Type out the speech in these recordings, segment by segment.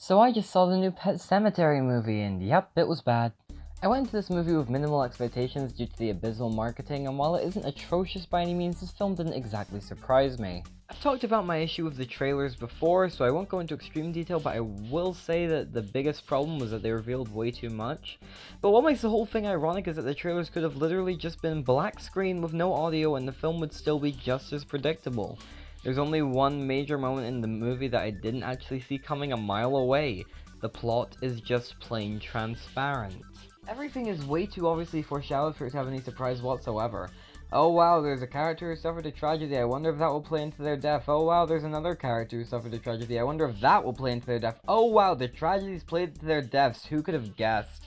So I just saw the new Pet Sematary movie, and yep, it was bad. I went into this movie with minimal expectations due to the abysmal marketing, and while it isn't atrocious by any means, this film didn't exactly surprise me. I've talked about my issue with the trailers before, so I won't go into extreme detail, but I will say that the biggest problem was that they revealed way too much. But what makes the whole thing ironic is that the trailers could have literally just been black screen with no audio, and the film would still be just as predictable. There's only one major moment in the movie that I didn't actually see coming a mile away. The plot is just plain transparent. Everything is way too obviously foreshadowed for it to have any surprise whatsoever. Oh wow, there's a character who suffered a tragedy, I wonder if that will play into their death. Oh wow, there's another character who suffered a tragedy, I wonder if that will play into their death. Oh wow, the tragedies played into their deaths, who could have guessed?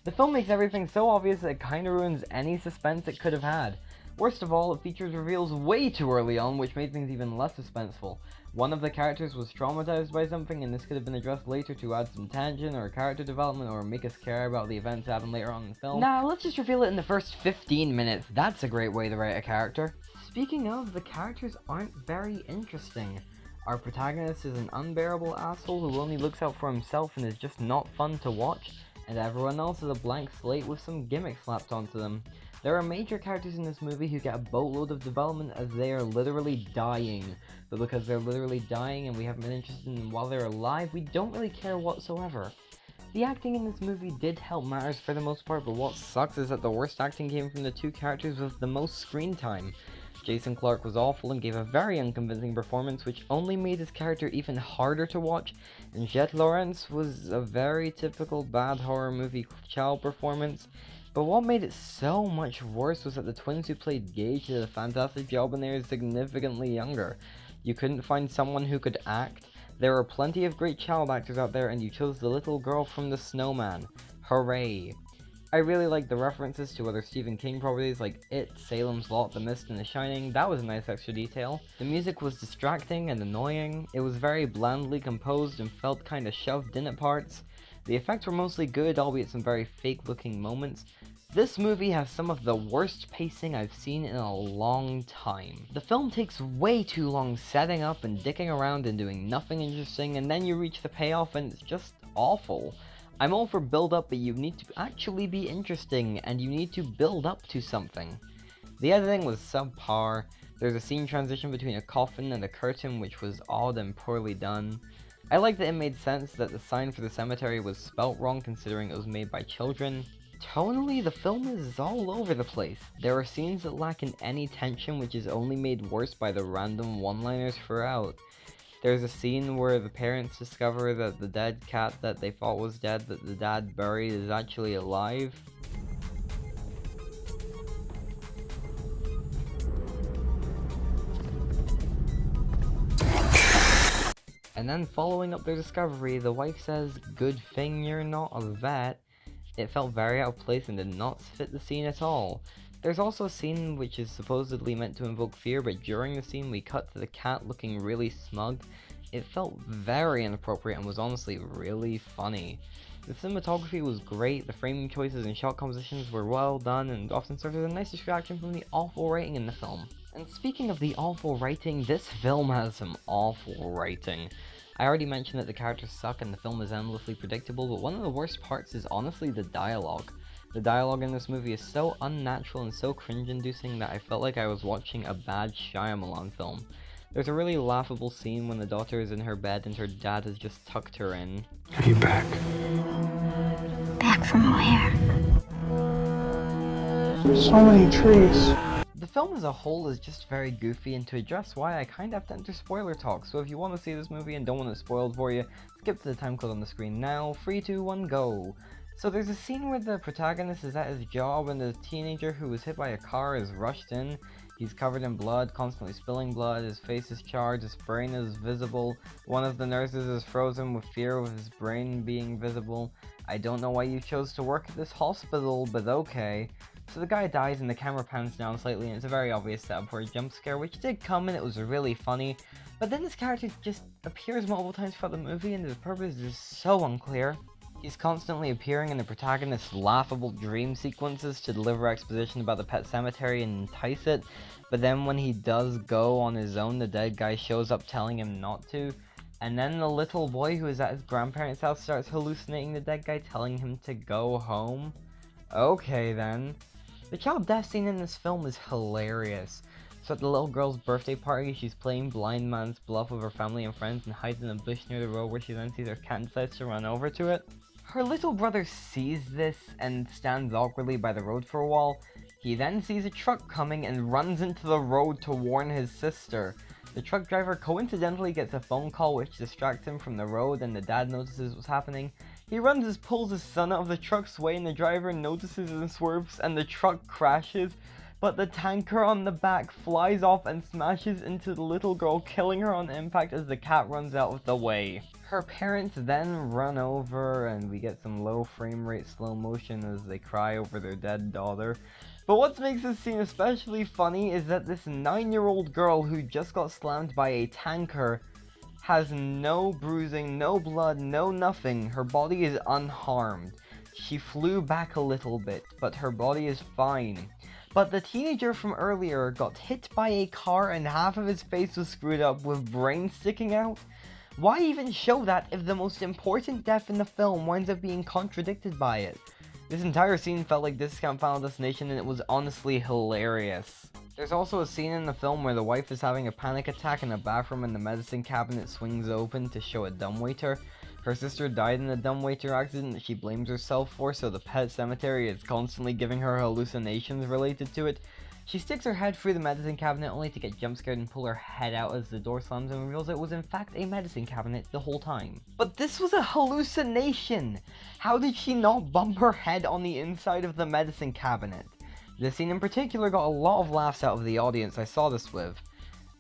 The film makes everything so obvious that it kinda ruins any suspense it could have had. Worst of all, it features reveals way too early on, which made things even less suspenseful. One of the characters was traumatized by something, and this could have been addressed later to add some tension or character development or make us care about the events that happen later on in the film. Nah, let's just reveal it in the first 15 minutes. That's a great way to write a character. Speaking of, the characters aren't very interesting. Our protagonist is an unbearable asshole who only looks out for himself and is just not fun to watch, and everyone else is a blank slate with some gimmicks slapped onto them. There are major characters in this movie who get a boatload of development as they are literally dying, but because they're literally dying and we haven't been interested in them while they're alive, we don't really care whatsoever. The acting in this movie did help matters for the most part, but what sucks is that the worst acting came from the two characters with the most screen time. Jason Clarke was awful and gave a very unconvincing performance, which only made his character even harder to watch, and Jet Lawrence was a very typical bad horror movie child performance. But what made it so much worse was that the twins who played Gage did a fantastic job and they were significantly younger. You couldn't find someone who could act. There are plenty of great child actors out there and you chose the little girl from The Snowman. Hooray! I really liked the references to other Stephen King properties like It, Salem's Lot, The Mist, and The Shining. That was a nice extra detail. The music was distracting and annoying. It was very blandly composed and felt kinda shoved in at parts. The effects were mostly good, albeit some very fake looking moments. This movie has some of the worst pacing I've seen in a long time. The film takes way too long setting up and dicking around and doing nothing interesting, and then you reach the payoff and it's just awful. I'm all for build up, but you need to actually be interesting, and you need to build up to something. The editing was subpar. There's a scene transition between a coffin and a curtain which was odd and poorly done. I like that it made sense that the sign for the cemetery was spelt wrong considering it was made by children. Tonally, the film is all over the place. There are scenes that lack in any tension, which is only made worse by the random one-liners throughout. There's a scene where the parents discover that the dead cat that they thought was dead that the dad buried is actually alive. And then following up their discovery, the wife says, "Good thing you're not a vet." It felt very out of place and did not fit the scene at all. There's also a scene which is supposedly meant to invoke fear, but during the scene we cut to the cat looking really smug. It felt very inappropriate and was honestly really funny. The cinematography was great, the framing choices and shot compositions were well done and often served as a nice distraction from the awful writing in the film. And speaking of the awful writing, this film has some awful writing. I already mentioned that the characters suck and the film is endlessly predictable, but one of the worst parts is honestly the dialogue. The dialogue in this movie is so unnatural and so cringe-inducing that I felt like I was watching a bad Shyamalan film. There's a really laughable scene when the daughter is in her bed and her dad has just tucked her in. Are you back? Back from where? So many trees. The film as a whole is just very goofy, and to address why I kind of have to enter spoiler talk, so if you want to see this movie and don't want it spoiled for you, skip to the time code on the screen now. 3, 2, 1, go! So there's a scene where the protagonist is at his job and the teenager who was hit by a car is rushed in. He's covered in blood, constantly spilling blood, his face is charred, his brain is visible. One of the nurses is frozen with fear of his brain being visible. I don't know why you chose to work at this hospital, but okay. So the guy dies and the camera pans down slightly and it's a very obvious setup for a jump scare, which did come and it was really funny. But then this character just appears multiple times throughout the movie and his purpose is so unclear. He's constantly appearing in the protagonist's laughable dream sequences to deliver exposition about the pet cemetery and entice it, but then when he does go on his own, the dead guy shows up telling him not to. And then the little boy who is at his grandparents' house starts hallucinating the dead guy, telling him to go home. Okay then. The child death scene in this film is hilarious. So at the little girl's birthday party, she's playing blind man's bluff with her family and friends and hides in a bush near the road, where she then sees her cat and decides to run over to it. Her little brother sees this and stands awkwardly by the road for a while. He then sees a truck coming and runs into the road to warn his sister. The truck driver coincidentally gets a phone call which distracts him from the road, and the dad notices what's happening. He runs and pulls his son out of the truck's way, and the driver notices and swerves, and the truck crashes. But the tanker on the back flies off and smashes into the little girl, killing her on impact as the cat runs out of the way. Her parents then run over, and we get some low frame rate slow motion as they cry over their dead daughter. But what makes this scene especially funny is that this 9-year-old girl who just got slammed by a tanker has no bruising, no blood, no nothing. Her body is unharmed. She flew back a little bit, but her body is fine. But the teenager from earlier got hit by a car and half of his face was screwed up with brains sticking out. Why even show that if the most important death in the film winds up being contradicted by it? This entire scene felt like Discount Final Destination, and it was honestly hilarious. There's also a scene in the film where the wife is having a panic attack in a bathroom and the medicine cabinet swings open to show a dumbwaiter. Her sister died in a dumbwaiter accident that she blames herself for, so the pet cemetery is constantly giving her hallucinations related to it. She sticks her head through the medicine cabinet only to get jump scared and pull her head out as the door slams and reveals it was in fact a medicine cabinet the whole time. But this was a hallucination! How did she not bump her head on the inside of the medicine cabinet? This scene in particular got a lot of laughs out of the audience I saw this with.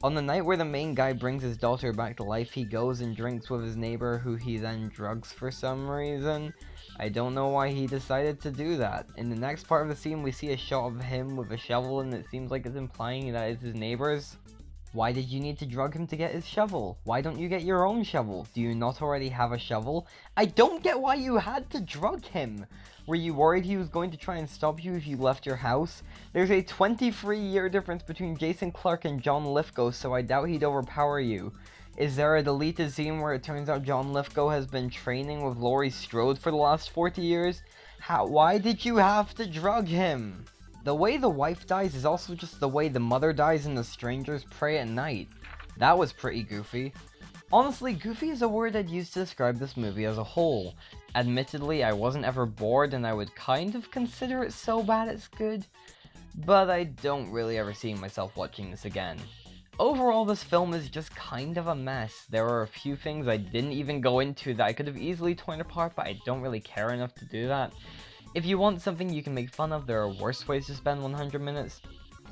On the night where the main guy brings his daughter back to life, he goes and drinks with his neighbor, who he then drugs for some reason. I don't know why he decided to do that. In the next part of the scene, we see a shot of him with a shovel, and it seems like it's implying that it's his neighbor's. Why did you need to drug him to get his shovel? Why don't you get your own shovel? Do you not already have a shovel? I don't get why you had to drug him! Were you worried he was going to try and stop you if you left your house? There's a 23-year difference between Jason Clarke and John Lithgow, so I doubt he'd overpower you. Is there a deleted scene where it turns out John Lithgow has been training with Laurie Strode for the last 40 years? Why did you have to drug him? The way the wife dies is also just the way the mother dies in The Strangers Pray at Night. That was pretty goofy. Honestly, goofy is a word I'd use to describe this movie as a whole. Admittedly, I wasn't ever bored, and I would kind of consider it so bad it's good, but I don't really ever see myself watching this again. Overall, this film is just kind of a mess. There are a few things I didn't even go into that I could have easily torn apart, but I don't really care enough to do that. If you want something you can make fun of, there are worse ways to spend 100 minutes.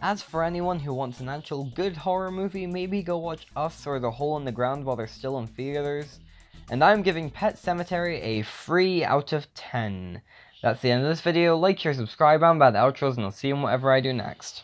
As for anyone who wants an actual good horror movie, maybe go watch Us or The Hole in the Ground while they're still in theaters. And I'm giving Pet Sematary a 3 out of 10. That's the end of this video. Like, share, subscribe, and bad outros, and I'll see you in whatever I do next.